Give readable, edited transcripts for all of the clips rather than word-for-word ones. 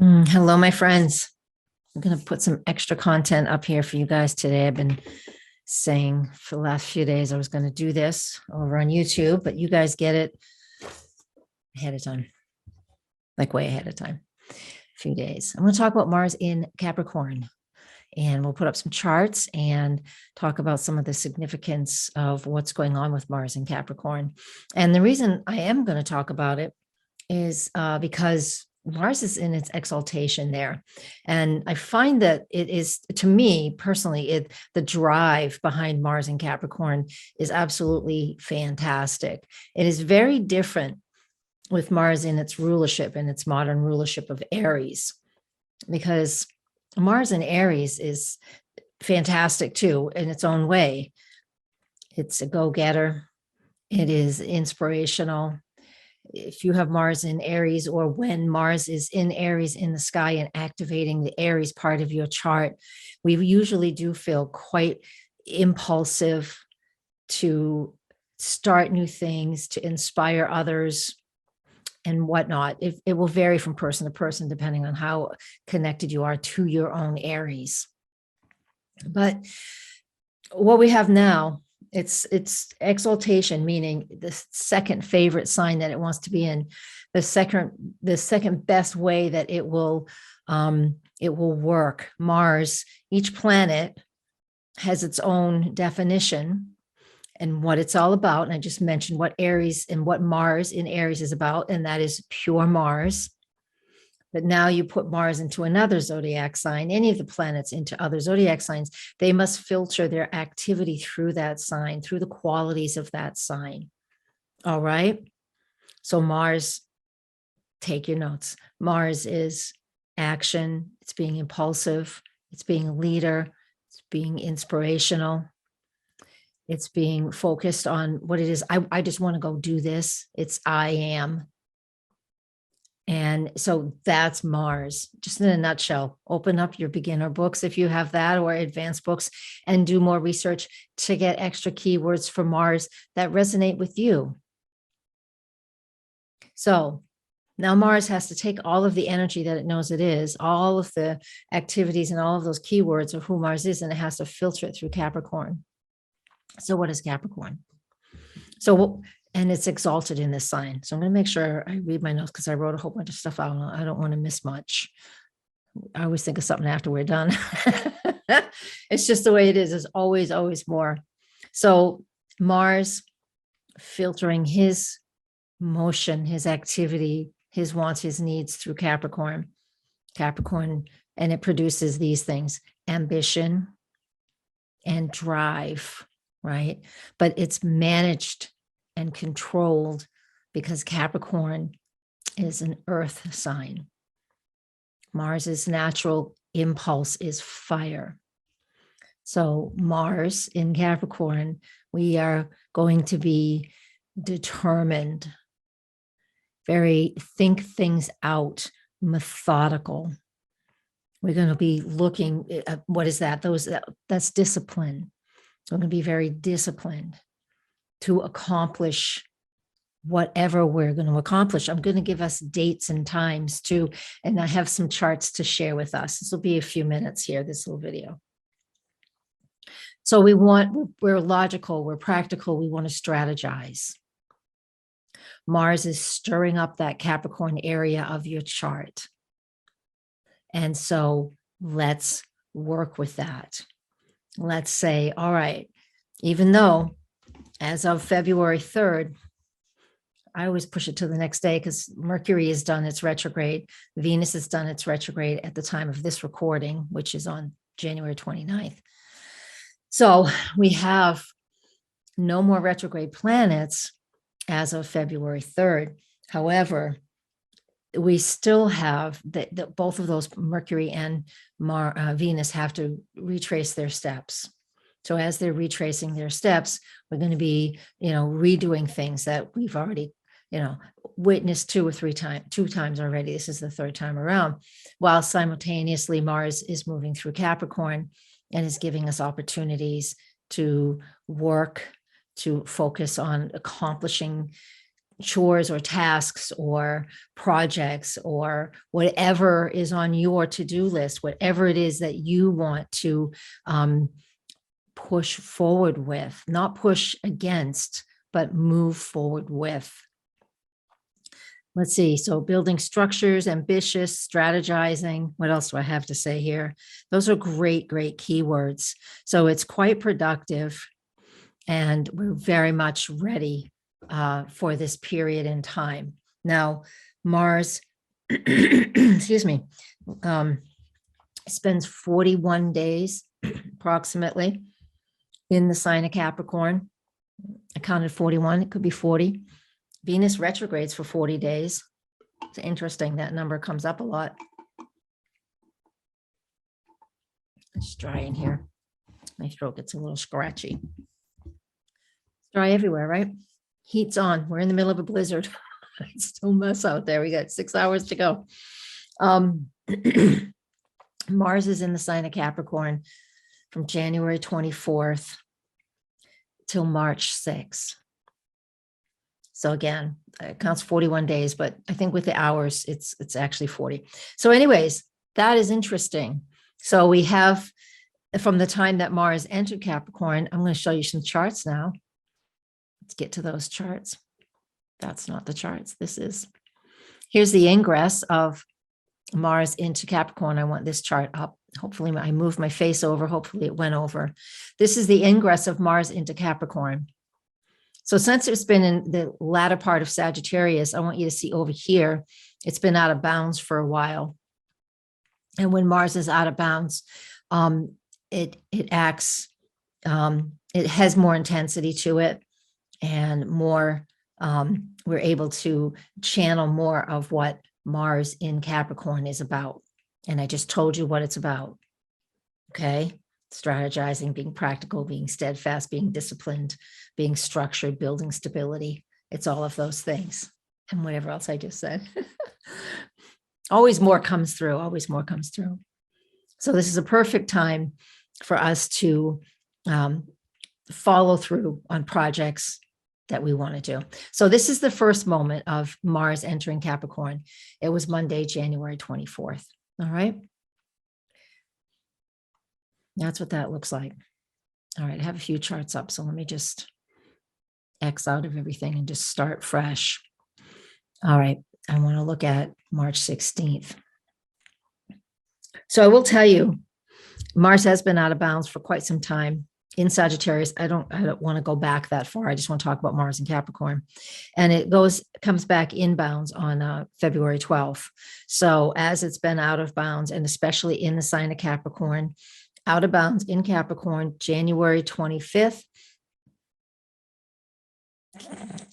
Hello, my friends. I'm going to put some extra content up here for you guys today. I've been saying for the last few days I was going to do this over on YouTube, but you guys get it ahead of time, like way ahead of time, a few days. I'm going to talk about Mars in Capricorn, and we'll put up some charts and talk about some of the significance of what's going on with Mars in Capricorn. And the reason I am going to talk about it is because Mars is in its exaltation there. And I find that it is, to me personally, the drive behind Mars in Capricorn is absolutely fantastic. It is very different with Mars in its rulership and its modern rulership of Aries, because Mars in Aries is fantastic too in its own way. It's a go-getter. It is inspirational. If you have Mars in Aries, or when Mars is in Aries in the sky and activating the Aries part of your chart, we usually do feel quite impulsive to start new things, to inspire others and whatnot. It will vary from person to person, depending on how connected you are to your own Aries. But what we have now, it's exaltation, meaning the second favorite sign that it wants to be in, the second best way that it will work. Mars, each planet has its own definition and what it's all about. And I just mentioned what Aries and what Mars in Aries is about, and that is pure Mars. But now you put Mars into another zodiac sign, any of the planets into other zodiac signs, they must filter their activity through that sign, through the qualities of that sign. All right. So Mars, take your notes. Mars is action. It's being impulsive. It's being a leader. It's being inspirational. It's being focused on what it is. I just want to go do this. It's I am. And so that's Mars, just in a nutshell. Open up your beginner books if you have that, or advanced books, and do more research to get extra keywords for Mars that resonate with you. So now Mars has to take all of the energy that it knows it is, all of the activities and all of those keywords of who Mars is, and it has to filter it through Capricorn. So what is Capricorn? And it's exalted in this sign. So I'm going to make sure I read my notes, because I wrote a whole bunch of stuff out. I don't want to miss much. I always think of something after we're done. It's just the way it is. There's always, always more. So Mars filtering his motion, his activity, his wants, his needs through Capricorn, and it produces these things: ambition and drive, right? But it's managed and controlled, because Capricorn is an earth sign. Mars's natural impulse is fire. So Mars in Capricorn, we are going to be determined, very think things out, methodical. We're going to be looking at, what is that? That's discipline. So we're going to be very disciplined to accomplish whatever we're going to accomplish. I'm going to give us dates and times too, and I have some charts to share with us. This will be a few minutes here, this little video. So we're logical, we're practical, we want to strategize. Mars is stirring up that Capricorn area of your chart. And so let's work with that. Let's say, all right, even though as of February 3rd, I always push it to the next day, because Mercury has done its retrograde. Venus has done its retrograde at the time of this recording, which is on January 29th. So we have no more retrograde planets as of February 3rd. However, we still have both of those, Mercury and Venus, have to retrace their steps. So as they're retracing their steps, we're going to be, redoing things that we've already, witnessed two times already. This is the third time around, while simultaneously Mars is moving through Capricorn and is giving us opportunities to work, to focus on accomplishing chores or tasks or projects or whatever is on your to-do list, whatever it is that you want to push forward with, not push against, but move forward with. Let's see. So building structures, ambitious, strategizing. What else do I have to say here? Those are great, great keywords. So it's quite productive and we're very much ready for this period in time. Now, Mars, excuse me, spends 41 days approximately in the sign of Capricorn. I counted 41, it could be 40. Venus retrogrades for 40 days. It's interesting, that number comes up a lot. It's dry in here. My throat gets a little scratchy. It's dry everywhere, right? Heat's on. We're in the middle of a blizzard. It's still mess out there. We got 6 hours to go. Mars is in the sign of Capricorn from January 24th till March 6th. So again, it counts 41 days, but I think with the hours, it's actually 40. So anyways, that is interesting. So we have, from the time that Mars entered Capricorn, I'm going to show you some charts now. Let's get to those charts. That's not the charts. Here's the ingress of Mars into Capricorn. I want this chart up. Hopefully I moved my face over. Hopefully it went over. This is the ingress of Mars into Capricorn. So since it's been in the latter part of Sagittarius, I want you to see over here, it's been out of bounds for a while. And when Mars is out of bounds, it acts, it has more intensity to it and more, we're able to channel more of what Mars in Capricorn is about. And I just told you what it's about. Okay. Strategizing, being practical, being steadfast, being disciplined, being structured, building stability. It's all of those things. And whatever else I just said. Always more comes through, always more comes through. So this is a perfect time for us to follow through on projects that we want to do. So this is the first moment of Mars entering Capricorn. It was Monday, January 24th. All right. That's what that looks like. All right, I have a few charts up, so let me just X out of everything and just start fresh. All right, I want to look at March 16th. So I will tell you, Mars has been out of bounds for quite some time in Sagittarius. I don't want to go back that far. I just want to talk about Mars and Capricorn. And it comes back in bounds on February 12th. So as it's been out of bounds, and especially in the sign of Capricorn, out of bounds in Capricorn, January 25th.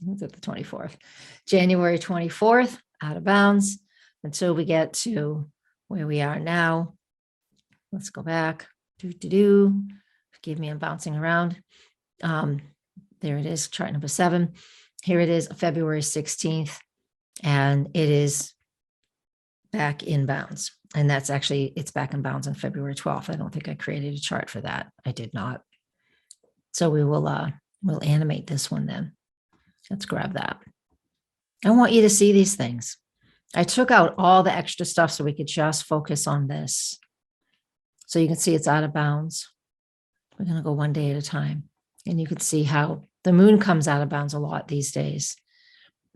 Look at the 24th. January 24th, out of bounds until we get to where we are now. Let's go back. Forgive me, I'm bouncing around. There it is, chart number 7. Here it is, February 16th, and it is back in bounds. And that's actually, it's back in bounds on February 12th. I don't think I created a chart for that. I did not. So we'll animate this one then. Let's grab that. I want you to see these things. I took out all the extra stuff so we could just focus on this. So you can see it's out of bounds. We're going to go one day at a time. And you can see how the moon comes out of bounds a lot these days.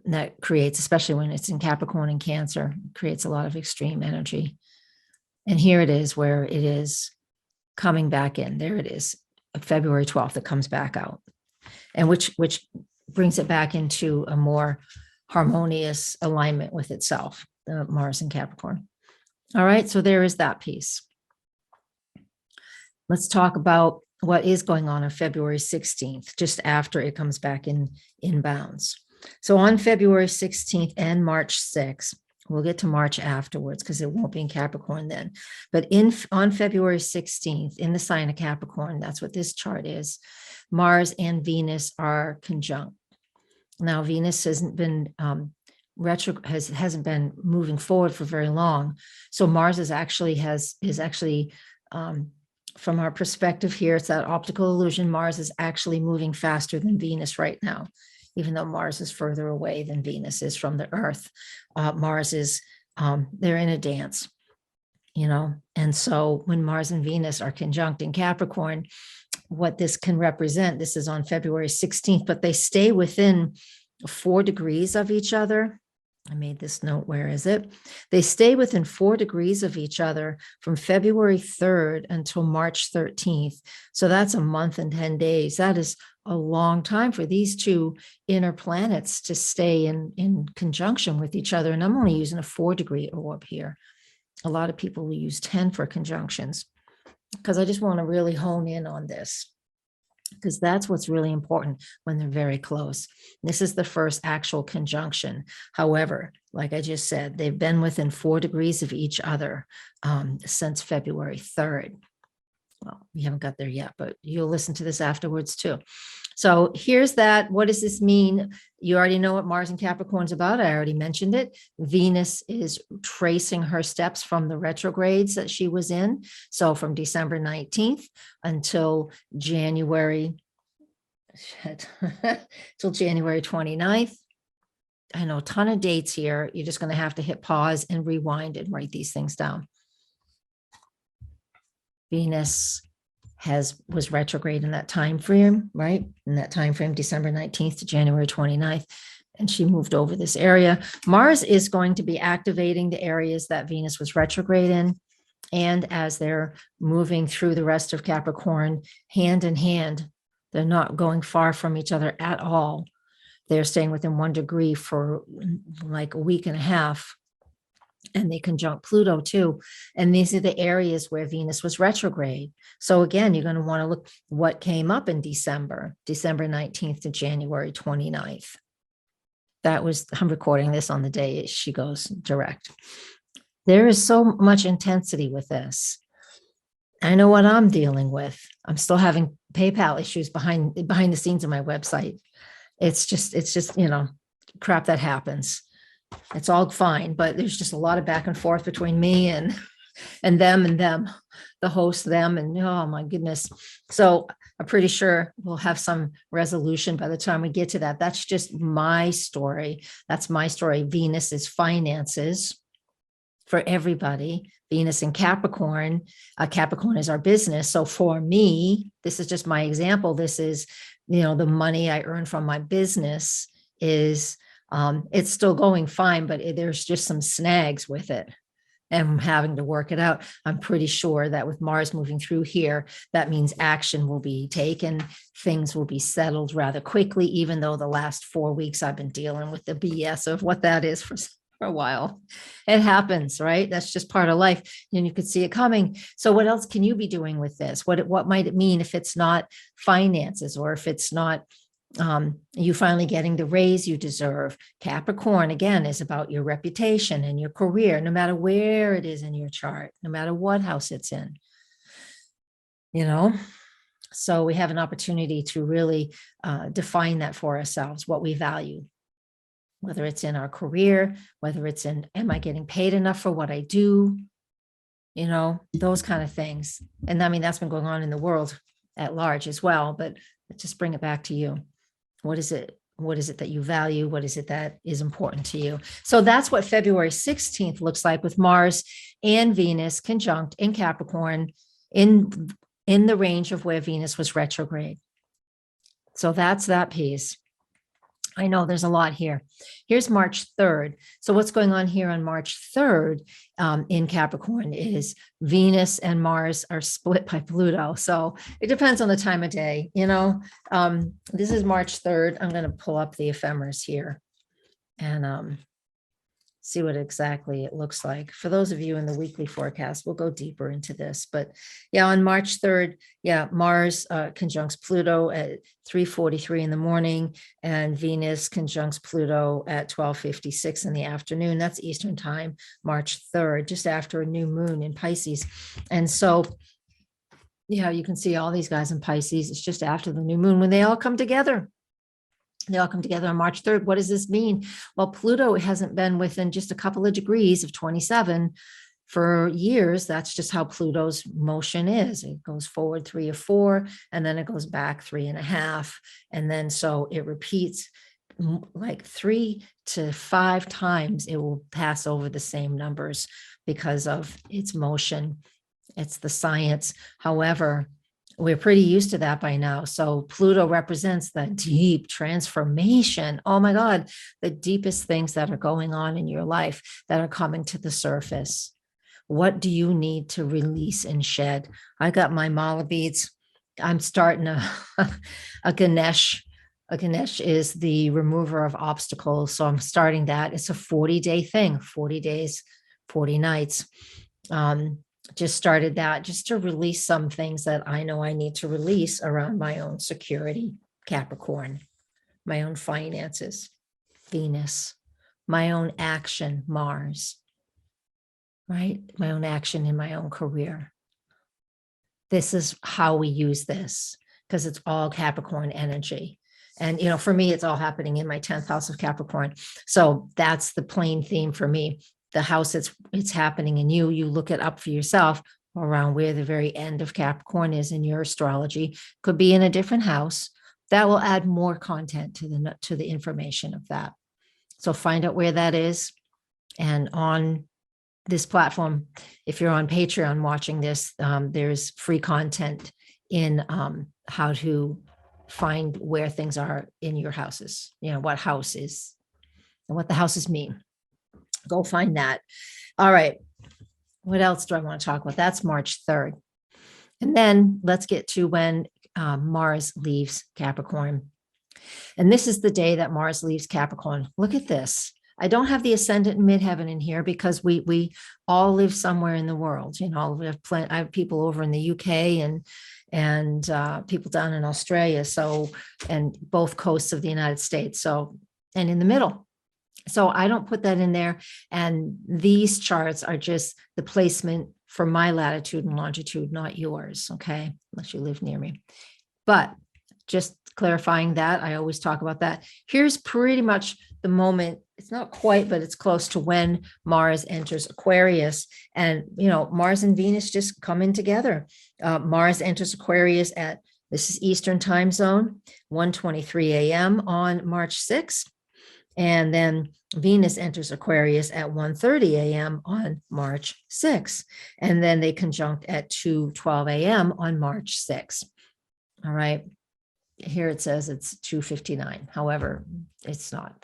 And that creates, especially when it's in Capricorn and Cancer, creates a lot of extreme energy. And here it is where it is coming back in. There it is, February 12th, it comes back out. And which brings it back into a more harmonious alignment with itself, Mars and Capricorn. All right, so there is that piece. Let's talk about what is going on February 16th, just after it comes back in bounds. So on February 16th and March 6th, we'll get to March afterwards because it won't be in Capricorn then. But on February 16th, in the sign of Capricorn, that's what this chart is, Mars and Venus are conjunct. Now, Venus hasn't been hasn't been moving forward for very long. So Mars is actually from our perspective here, it's that optical illusion. Mars is actually moving faster than Venus right now. even though Mars is further away than Venus is from the Earth. Mars is, they're in a dance, and so when Mars and Venus are conjunct in Capricorn, what this can represent, this is on February 16th, but they stay within 4 degrees of each other. I made this note. Where is it? They stay within 4 degrees of each other from February 3rd until March 13th. So that's a month and 10 days. That is a long time for these two inner planets to stay in conjunction with each other. And I'm only using a 4-degree orb here. A lot of people will use 10 for conjunctions, because I just want to really hone in on this, because that's what's really important when they're very close. This is the first actual conjunction. However, like I just said, they've been within 4 degrees of each other since February 3rd. Well, we haven't got there yet, but you'll listen to this afterwards too. So here's that. What does this mean? You already know what Mars and Capricorn is about. I already mentioned it. Venus is tracing her steps from the retrogrades that she was in. So from December 19th until January, till January 29th. I know a ton of dates here. You're just going to have to hit pause and rewind and write these things down. Venus was retrograde in that time frame, right? In that time frame, December 19th to January 29th, and she moved over this area. Mars is going to be activating the areas that Venus was retrograde in, and as they're moving through the rest of Capricorn, hand in hand, they're not going far from each other at all. They're staying within 1 degree for like a week and a half. And they conjunct Pluto too. And these are the areas where Venus was retrograde. So again, you're going to want to look what came up in December 19th to January 29th. I'm recording this on the day she goes direct. There is so much intensity with this. I know what I'm dealing with. I'm still having PayPal issues behind the scenes of my website. It's just, crap that happens. It's all fine, but there's just a lot of back and forth between me and them, the host, them, and oh my goodness. So I'm pretty sure we'll have some resolution by the time we get to that. That's just my story. That's my story. Venus is finances for everybody. Venus in Capricorn. Capricorn is our business. So for me, this is just my example. This is, the money I earn from my business is, it's still going fine, but there's just some snags with it and I'm having to work it out. I'm pretty sure that with Mars moving through here, that means action will be taken. Things will be settled rather quickly, even though the last 4 weeks I've been dealing with the BS of what that is for a while. It happens, right? That's just part of life. And you could see it coming. So what else can you be doing with this? What might it mean if it's not finances, or if it's not you finally getting the raise you deserve? Capricorn, again, is about your reputation and your career, no matter where it is in your chart, no matter what house it's in, So we have an opportunity to really define that for ourselves, what we value, whether it's in our career, whether it's in, am I getting paid enough for what I do? Those kind of things. And I mean, that's been going on in the world at large as well, but let's just bring it back to you. What is it? What is it that you value? What is it that is important to you? So that's what February 16th looks like, with Mars and Venus conjunct in Capricorn in the range of where Venus was retrograde. So that's that piece. I know there's a lot here. Here's March 3rd. So what's going on here on March 3rd in Capricorn is Venus and Mars are split by Pluto. So it depends on the time of day, This is March 3rd. I'm going to pull up the ephemeris here and see what exactly it looks like. For those of you in the weekly forecast, we'll go deeper into this. But yeah, on March 3rd, Mars conjuncts Pluto at 3:43 in the morning, and Venus conjuncts Pluto at 12:56 in the afternoon. That's Eastern time, March 3rd, just after a new moon in Pisces. And so, you can see all these guys in Pisces. It's just after the new moon when they all come together. They all come together on March 3rd. What does this mean? Well, Pluto hasn't been within just a couple of degrees of 27 for years. That's just how Pluto's motion is. It goes forward 3 or 4, and then it goes back 3.5. And then so it repeats like 3 to 5 times it will pass over the same numbers because of its motion. It's the science. However, we're pretty used to that by now. So Pluto represents the deep transformation. Oh my God, the deepest things that are going on in your life that are coming to the surface. What do you need to release and shed? I got my mala beads. I'm starting a Ganesh. A Ganesh is the remover of obstacles. So I'm starting that. It's a 40-day thing, 40 days, 40 nights. Just started that just to release some things that I know I need to release around my own security, Capricorn, my own finances, Venus, my own action, Mars, right? My own action in my own career. This is how we use this because it's all Capricorn energy. And, you know, for me, it's all happening in my 10th house of Capricorn. So that's the plain theme for me. The house it's happening in you, you look it up for yourself around where the very end of Capricorn is in your astrology. Could be in a different house. That will add more content to the information of that. So find out where that is. And on this platform, if you're on Patreon watching this, there's free content in how to find where things are in your houses, you know, what house is and what the houses mean. Go find that. All right. What else do I want to talk about? That's March 3rd. And then let's get to when Mars leaves Capricorn. And this is the day that Mars leaves Capricorn. Look at this. I don't have the ascendant and midheaven in here because we all live somewhere in the world. You know, I have people over in the UK and people down in Australia. So, and both coasts of the United States. So, and in the middle. So I don't put that in there. And these charts are just the placement for my latitude and longitude, not yours. Okay. Unless you live near me. But just clarifying that, I always talk about that. Here's pretty much the moment. It's not quite, but it's close to when Mars enters Aquarius. And, you know, Mars and Venus just come in together. Mars enters Aquarius this is Eastern time zone, 1:23 a.m. on March 6th. And then Venus enters Aquarius at 1:30 a.m. on March 6th. And then they conjunct at 2:12 a.m. on March 6th. All right. Here it says it's 2:59. However, it's not.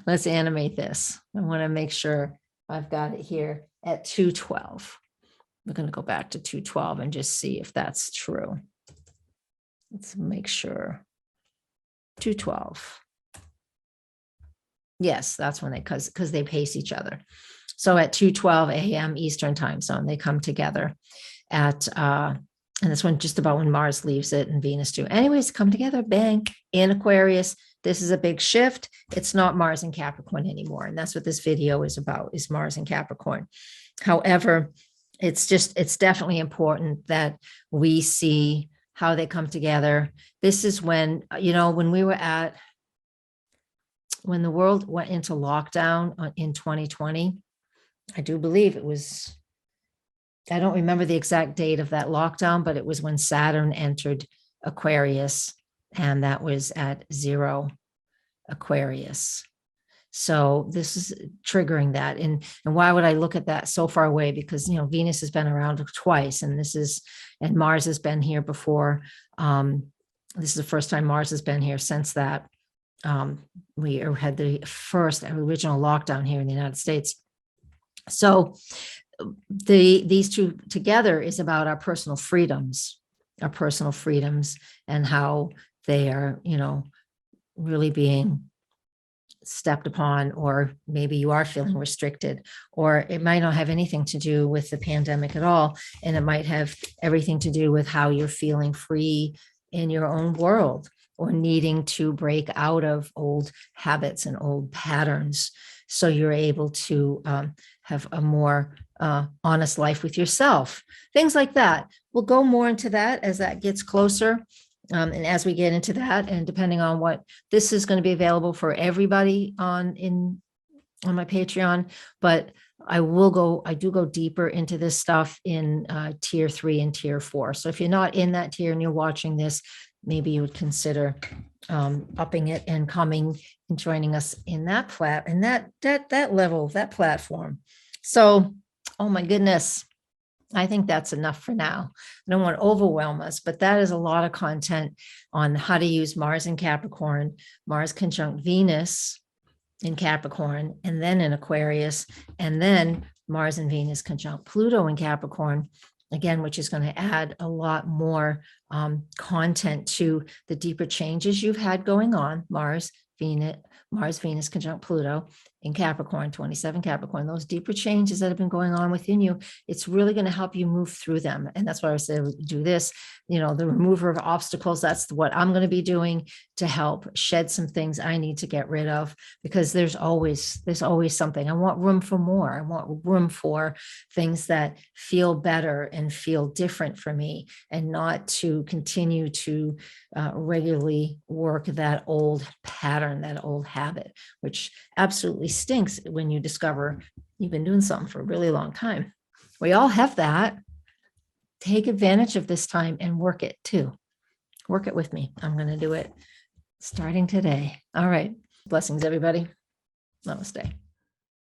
Let's animate this. I want to make sure I've got it here at 2:12. We're going to go back to 2:12 and just see if that's true. Let's make sure. 2:12. Yes, that's when because they pace each other. So at 2:12 a.m. Eastern time zone, they come together at, and this one just about when Mars leaves it and Venus too. Anyways, come together, bang, in Aquarius. This is a big shift. It's not Mars and Capricorn anymore. And that's what this video is about, is Mars and Capricorn. However, it's definitely important that we see how they come together. This is when, you know, when the world went into lockdown in 2020, I do believe it was, I don't remember the exact date of that lockdown, but it was when Saturn entered Aquarius, and that was at 0 Aquarius. So this is triggering that. And why would I look at that so far away? Because, you know, Venus has been around twice, and Mars has been here before. This is the first time Mars has been here since that. We had the first original lockdown here in the United States. So these two together is about our personal freedoms and how they are, you know, really being stepped upon, or maybe you are feeling restricted, or it might not have anything to do with the pandemic at all. And it might have everything to do with how you're feeling free in your own world, or needing to break out of old habits and old patterns, so you're able to have a more honest life with yourself. Things like that. We'll go more into that as that gets closer. And as we get into that, and depending on what, this is going to be available for everybody on my Patreon, but I do go deeper into this stuff in tier 3 and tier 4. So if you're not in that tier and you're watching this, maybe you would consider upping it and coming and joining us in that that level, that platform. So, oh my goodness, I think that's enough for now. I don't want to overwhelm us, but that is a lot of content on how to use Mars in Capricorn, Mars conjunct Venus in Capricorn, and then in Aquarius, and then Mars and Venus conjunct Pluto in Capricorn, again, which is going to add a lot more content to the deeper changes you've had going on. Mars, Venus conjunct Pluto in Capricorn, 27 Capricorn, those deeper changes that have been going on within you, it's really going to help you move through them. And that's why I said, do this, the remover of obstacles. That's what I'm going to be doing to help shed some things I need to get rid of, because there's always something. I want room for more. I want room for things that feel better and feel different for me, and not to continue to regularly work that old pattern, that old habit, which absolutely stinks when you discover you've been doing something for a really long time. We all have that. Take advantage of this time and work it too. Work it with me. I'm going to do it starting today. All right. Blessings, everybody. Namaste.